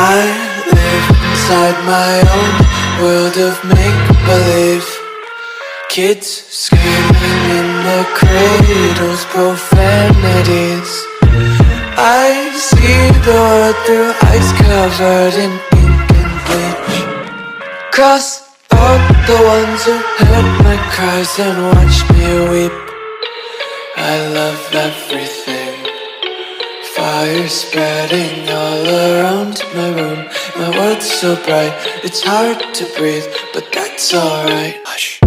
I live inside my own world of make-believe. Kids screaming in their cradles, profanities. I see the world through ice covered in ink and bleach. Cross out the ones who heard my cries and watched me weep. I love everything. Fire spreading all around my room. My world's so bright, it's hard to breathe, but that's alright. Hush.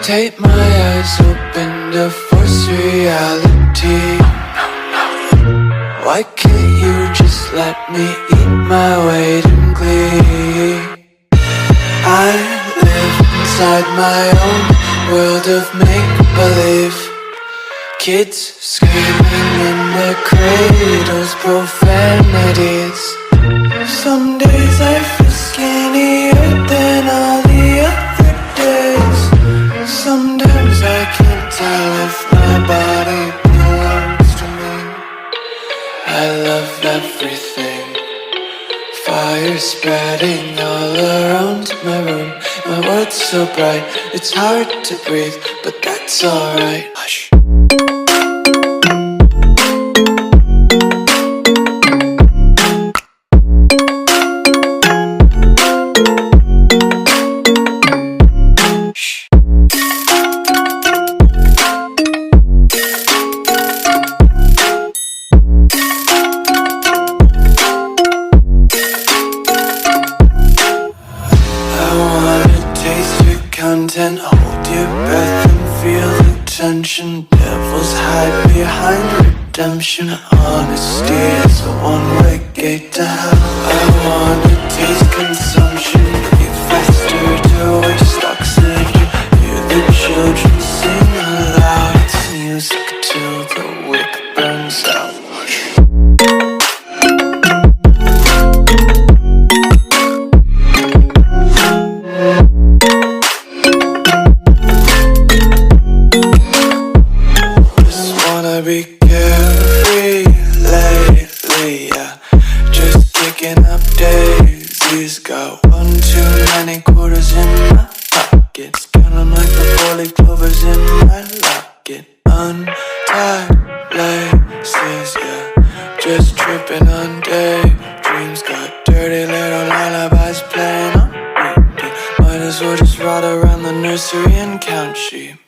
Take my eyes open to force reality. Why can't you just let me eat my weight in glee? I live inside my own world of make-believe. Kids screaming in their cradles, profanities. Some days I feel skinnier than all the other days. Sometimes I can't tell if my body belongs to me. I love everything. Fire spreading all around my room. My world's so bright, it's hard to breathe, but that's alright. Hush. Content, hold your breath and feel the tension. Devils hide behind redemption. Honesty is a one-way gate to hell. I wanna taste consumption. Breathe faster to waste oxygen. Hear the children sing aloud. It's music till the wick burns out. Be carefree lately, yeah. Just kicking up daisies. Got one too many quarters in my pockets. Count 'em like the 4-leaf clovers in my locket. Untied laces, yeah. Just tripping on daydreams. Got dirty little lullabies playing on repeat. Might as well just ride around the nursery and count sheep.